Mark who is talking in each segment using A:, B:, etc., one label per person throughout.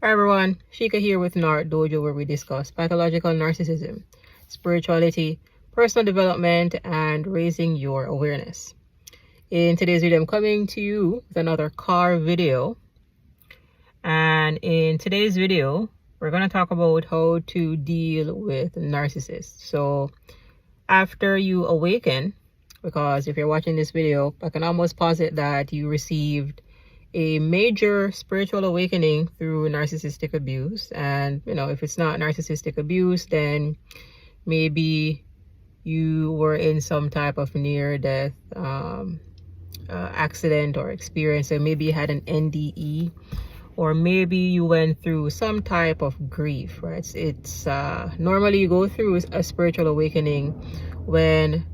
A: Hi everyone, Shika here with NarcDojo, where we discuss pathological narcissism, spirituality, personal development, and raising your awareness. In today's video, I'm coming to you with another car video. And in today's video, we're going to talk about how to deal with narcissists. So after you awaken, because if you're watching this video, I can almost posit that you received a major spiritual awakening through narcissistic abuse. And if it's not narcissistic abuse, then maybe you were in some type of near-death accident or experience, and maybe you had an NDE, or maybe you went through some type of grief, right? It's normally you go through a spiritual awakening when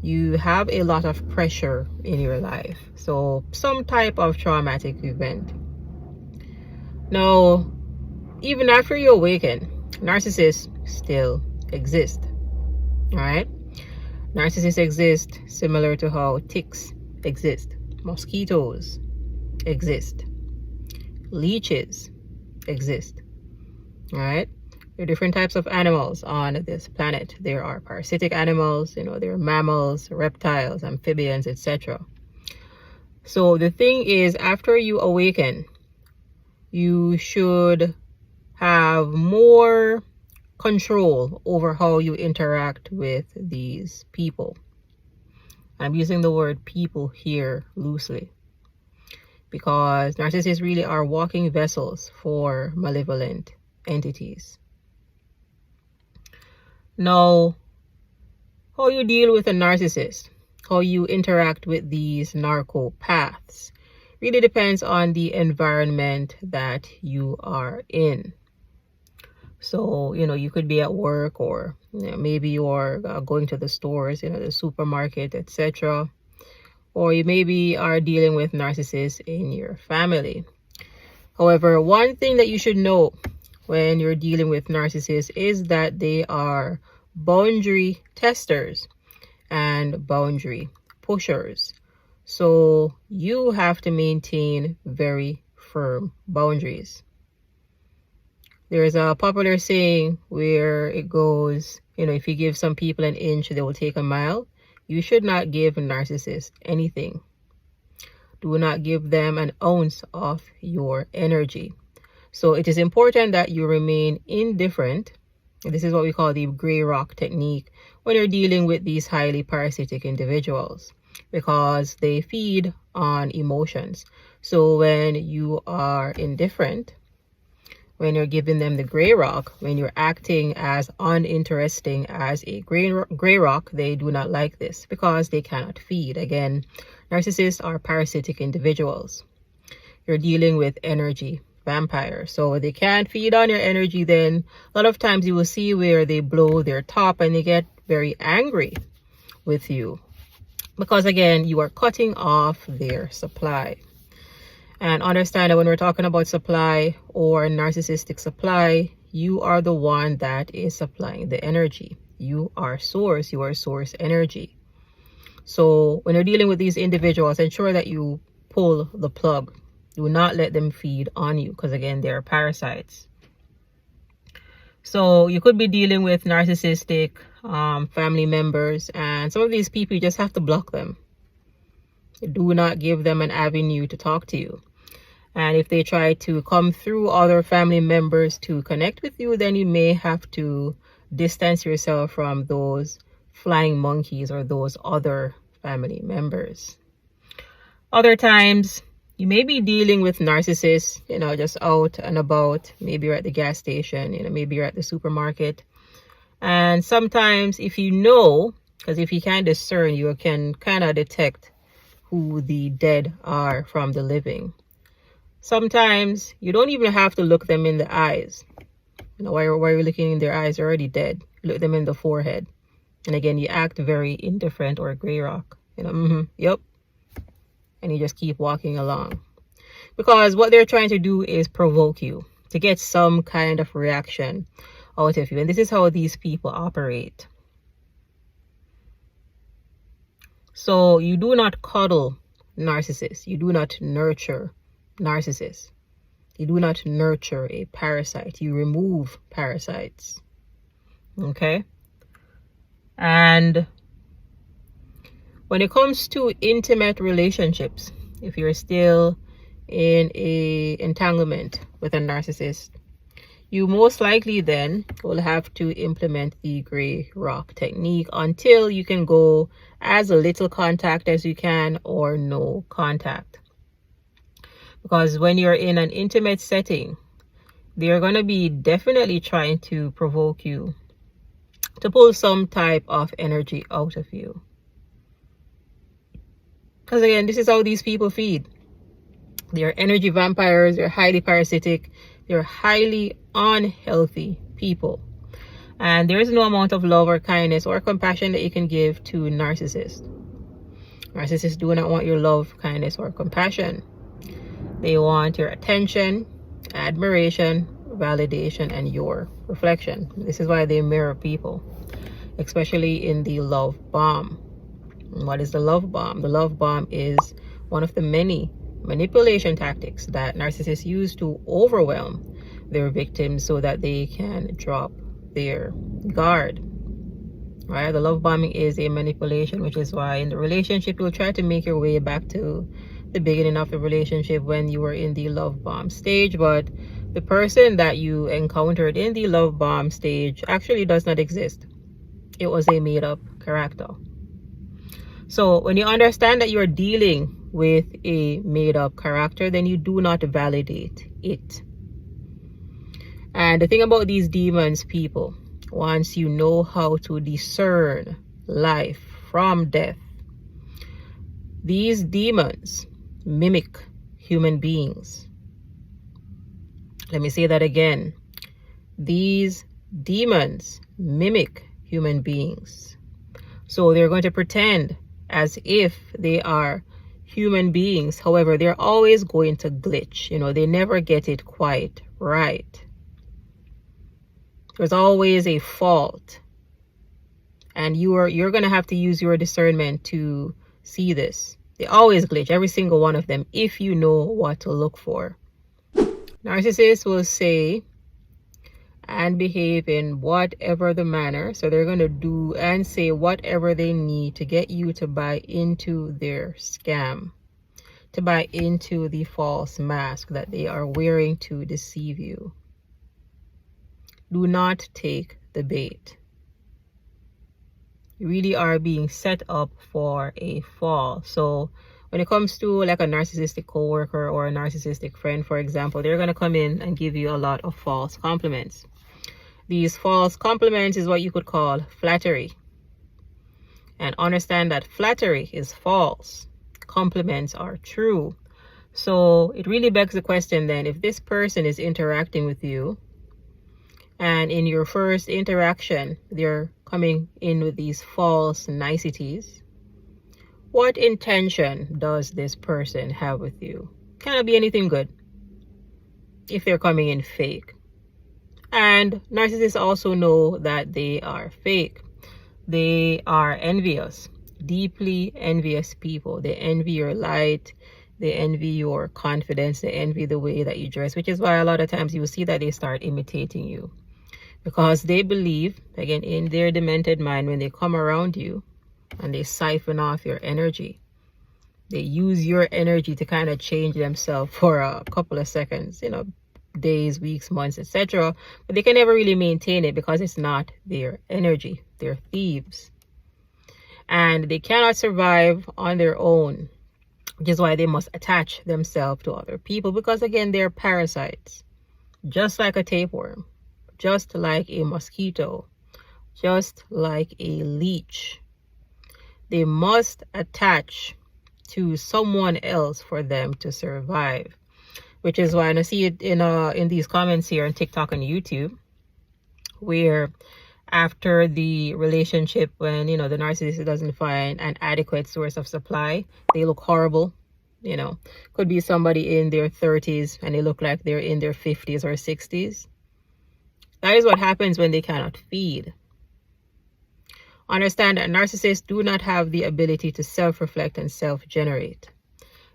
A: you have a lot of pressure in your life, so some type of traumatic event. Now, even after you awaken, narcissists still exist. All right, narcissists exist similar to how ticks exist, mosquitoes exist, leeches exist. All right, there are different types of animals on this planet. There are parasitic animals, there are mammals, reptiles, amphibians, etc. So the thing is, after you awaken, you should have more control over how you interact with these people. I'm using the word people here loosely, because narcissists really are walking vessels for malevolent entities. Now, how you deal with a narcissist, how you interact with these narcopaths, really depends on the environment that you are in. So, you could be at work, or maybe you're going to the stores, the supermarket, etc. Or you maybe are dealing with narcissists in your family. However, one thing that you should know when you're dealing with narcissists is that they are boundary testers and boundary pushers. So you have to maintain very firm boundaries. There's a popular saying where it goes, if you give some people an inch, they will take a mile. You should not give narcissists anything. Do not give them an ounce of your energy. So it is important that you remain indifferent. This is what we call the gray rock technique when you're dealing with these highly parasitic individuals, because they feed on emotions. So when you are indifferent, when you're giving them the gray rock, when you're acting as uninteresting as a gray rock, they do not like this because they cannot feed. Again, narcissists are parasitic individuals. You're dealing with energy vampires. So they can't feed on your energy, then a lot of times you will see where they blow their top and they get very angry with you, because again, you are cutting off their supply. And understand that when we're talking about supply or narcissistic supply, you are the one that is supplying the energy. You are source, you are source energy. So when you're dealing with these individuals, ensure that you pull the plug. Do not let them feed on you, because again, they are parasites. So you could be dealing with narcissistic family members, and some of these people, you just have to block them. Do not give them an avenue to talk to you. And if they try to come through other family members to connect with you, then you may have to distance yourself from those flying monkeys or those other family members. Other times, you may be dealing with narcissists, just out and about. Maybe you're at the gas station, maybe you're at the supermarket. And sometimes if because if you can discern, you can kind of detect who the dead are from the living. Sometimes you don't even have to look them in the eyes. While you're looking in their eyes, they're already dead. You look them in the forehead. And again, you act very indifferent or gray rock. Yep. And you just keep walking along. Because what they're trying to do is provoke you to get some kind of reaction out of you. And this is how these people operate. So you do not cuddle narcissists. You do not nurture narcissists. You do not nurture a parasite. You remove parasites. Okay? And when it comes to intimate relationships, if you're still in a entanglement with a narcissist, you most likely then will have to implement the gray rock technique until you can go as little contact as you can or no contact. Because when you're in an intimate setting, they're going to be definitely trying to provoke you to pull some type of energy out of you. Because again, this is how these people feed. They're energy vampires. They're highly parasitic. They're highly unhealthy people. And there is no amount of love or kindness or compassion that you can give to narcissists. Narcissists do not want your love, kindness, or compassion. They want your attention, admiration, validation, and your reflection. This is why they mirror people, especially in the love bomb. What is the love bomb? The love bomb is one of the many manipulation tactics that narcissists use to overwhelm their victims so that they can drop their guard. Right? The love bombing is a manipulation, which is why in the relationship you'll try to make your way back to the beginning of the relationship when you were in the love bomb stage, but the person that you encountered in the love bomb stage actually does not exist. It was a made-up character. So when you understand that you're dealing with a made-up character, then you do not validate it. And the thing about these demons, people, once you know how to discern life from death, these demons mimic human beings. Let me say that again. These demons mimic human beings. So they're going to pretend as if they are human beings. However, they're always going to glitch. You know, they never get it quite right. There's always a fault. And you're going to have to use your discernment to see this. They always glitch, every single one of them, if you know what to look for. Narcissists will say and behave in whatever the manner. So they're going to do and say whatever they need to get you to buy into their scam, to buy into the false mask that they are wearing to deceive you. Do not take the bait. You really are being set up for a fall. So when it comes to like a narcissistic coworker or a narcissistic friend, for example, they're going to come in and give you a lot of false compliments. These false compliments is what you could call flattery. And understand that flattery is false. Compliments are true. So it really begs the question then, if this person is interacting with you, and in your first interaction, they're coming in with these false niceties, what intention does this person have with you? Cannot be anything good if they're coming in fake. And narcissists also know that they are fake. They are envious, deeply envious people. They envy your light. They envy your confidence. They envy the way that you dress, which is why a lot of times you will see that they start imitating you. Because they believe, again, in their demented mind, when they come around you and they siphon off your energy, they use your energy to kind of change themselves for a couple of seconds, you know, days, weeks, months, etc. But they can never really maintain it because it's not their energy. They're thieves. And they cannot survive on their own, which is why they must attach themselves to other people because, again, they're parasites, just like a tapeworm. Just like a mosquito, just like a leech. They must attach to someone else for them to survive. Which is why I see it in these comments here on TikTok and YouTube, where after the relationship, when, you know, the narcissist doesn't find an adequate source of supply, they look horrible. You know, could be somebody in their 30s and they look like they're in their 50s or 60s. That is what happens when they cannot feed. Understand that narcissists do not have the ability to self-reflect and self-generate.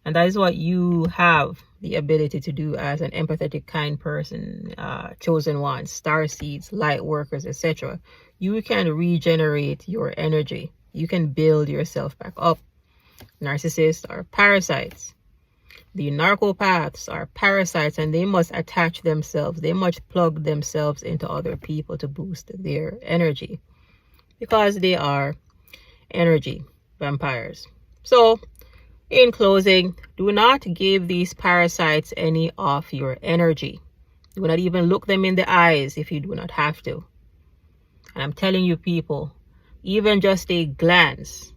A: And that is what you have the ability to do as an empathetic, kind person, chosen ones, star seeds, light workers, etc. You can regenerate your energy. You can build yourself back up. Narcissists are parasites. The narcopaths are parasites, and they must attach themselves. They must plug themselves into other people to boost their energy, because they are energy vampires. So, in closing, do not give these parasites any of your energy. Do not even look them in the eyes if you do not have to. And I'm telling you, people, even just a glance,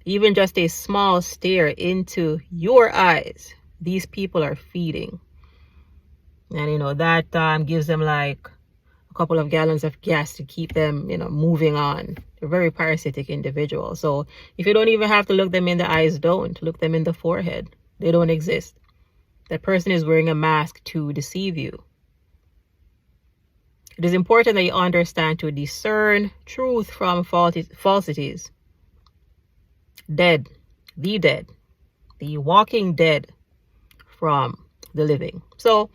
A: even just a small stare into your eyes, these people are feeding. And, you know, that gives them like a couple of gallons of gas to keep them, you know, moving on. They're very parasitic individuals. So if you don't even have to look them in the eyes, don't. Look them in the forehead. They don't exist. That person is wearing a mask to deceive you. It is important that you understand to discern truth from falsities. Dead, the walking dead from the living. So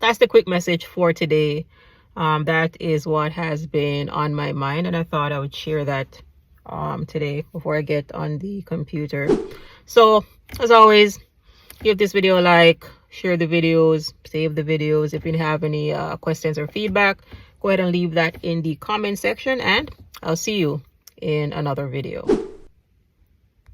A: that's the quick message for today. That is what has been on my mind, and I thought I would share that today before I get on the computer. So as always, give this video a like, share the videos, save the videos. If you have any questions or feedback, go ahead and leave that in the comment section, and I'll see you in another video.